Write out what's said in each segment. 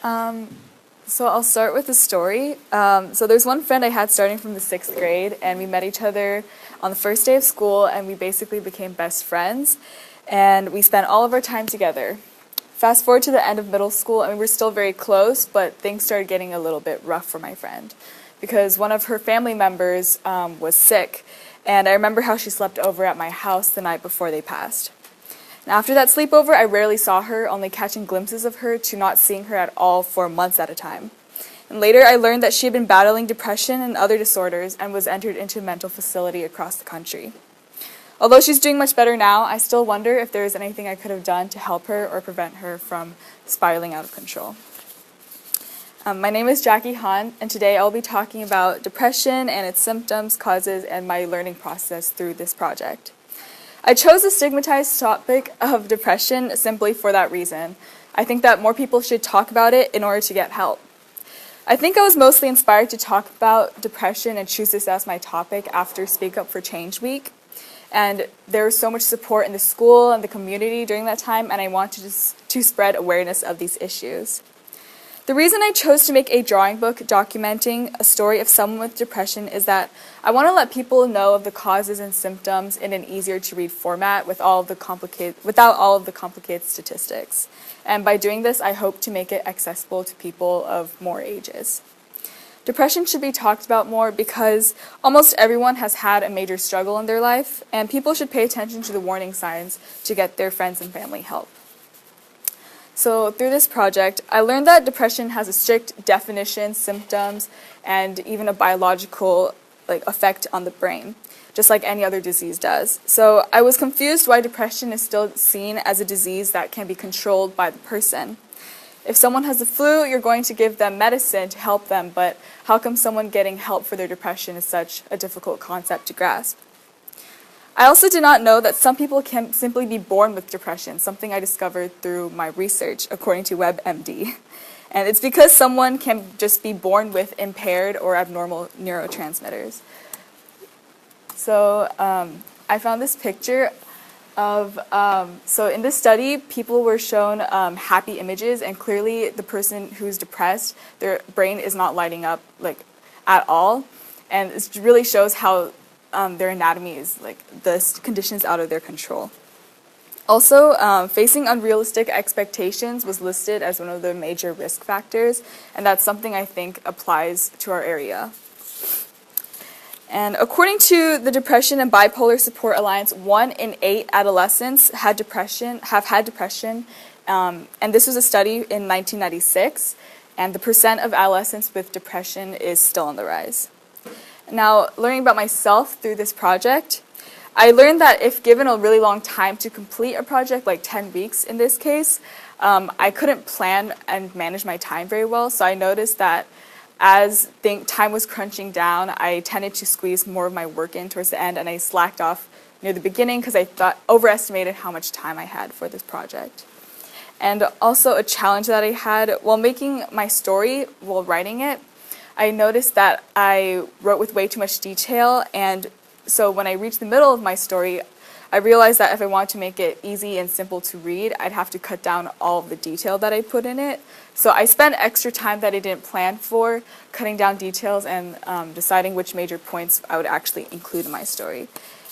Um, so I'll start with a story. So there's one friend I had starting from the 6th grade, and we met each other on the first day of school, and we basically became best friends, and we spent all of our time together. Fast forward to the end of middle school, and we were still very close, but things started getting a little bit rough for my friend because one of her family members was sick, and I remember how she slept over at my house the night before they passed. And after that sleepover, I rarely saw her, only catching glimpses of her to not seeing her at all for months at a time. And later, I learned that she had been battling depression and other disorders and was entered into a mental facility across the country. Although she's doing much better now, I still wonder if there is anything I could have done to help her or prevent her from spiraling out of control. My name is Jackie Han, and today I'll be talking about depression and its symptoms, causes, and my learning process through this project. I chose the stigmatized topic of depression simply for that reason. I think that more people should talk about it in order to get help. I think I was mostly inspired to talk about depression and choose this as my topic after Speak Up for Change Week. And there was so much support in the school and the community during that time, and I wanted to spread awareness of these issues. The reason I chose to make a drawing book documenting a story of someone with depression is that I want to let people know of the causes and symptoms in an easier to read format without all of the complicated statistics. And by doing this, I hope to make it accessible to people of more ages. Depression should be talked about more because almost everyone has had a major struggle in their life, and people should pay attention to the warning signs to get their friends and family help. So through this project, I learned that depression has a strict definition, symptoms, and even a biological effect on the brain, just like any other disease does. So I was confused why depression is still seen as a disease that can be controlled by the person. If someone has the flu, you're going to give them medicine to help them, but how come someone getting help for their depression is such a difficult concept to grasp? I also did not know that some people can simply be born with depression, something I discovered through my research, according to WebMD. And it's because someone can just be born with impaired or abnormal neurotransmitters. So I found this picture of, so in this study, people were shown happy images, and clearly the person who's depressed, their brain is not lighting up at all. And it really shows how their anatomy is the conditions out of their control. Also, facing unrealistic expectations was listed as one of the major risk factors, and that's something I think applies to our area. And according to the Depression and Bipolar Support Alliance, 1 in 8 adolescents have had depression, and this was a study in 1996, and the percent of adolescents with depression is still on the rise. Now, learning about myself through this project, I learned that if given a really long time to complete a project, like 10 weeks in this case, I couldn't plan and manage my time very well. So I noticed that as time was crunching down, I tended to squeeze more of my work in towards the end, and I slacked off near the beginning because I overestimated how much time I had for this project. And also a challenge that I had while making my story, while writing it, I noticed that I wrote with way too much detail, and so when I reached the middle of my story, I realized that if I wanted to make it easy and simple to read, I'd have to cut down all of the detail that I put in it. So I spent extra time that I didn't plan for, cutting down details and deciding which major points I would actually include in my story.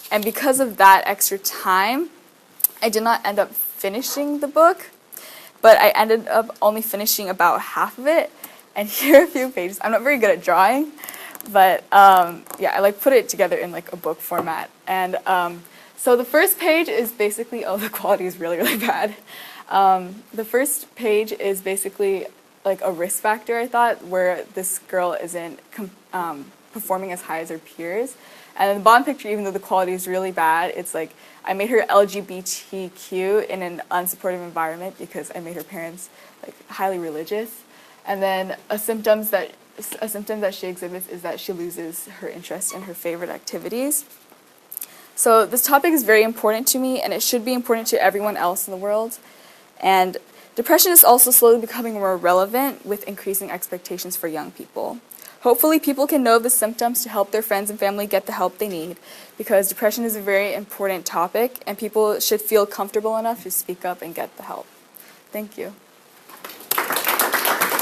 And because of that extra time, I did not end up finishing the book, but I ended up only finishing about half of it. And here are a few pages. I'm not very good at drawing, but yeah, I put it together in a book format. And so the first page is basically, the quality is really, really bad. The first page is basically a risk factor, I thought, where this girl isn't performing as high as her peers. And in the bottom picture, even though the quality is really bad, it's I made her LGBTQ in an unsupportive environment because I made her parents highly religious. And then a symptom that she exhibits is that she loses her interest in her favorite activities. So this topic is very important to me, and it should be important to everyone else in the world. And depression is also slowly becoming more relevant with increasing expectations for young people. Hopefully people can know the symptoms to help their friends and family get the help they need, because depression is a very important topic, and people should feel comfortable enough to speak up and get the help. Thank you.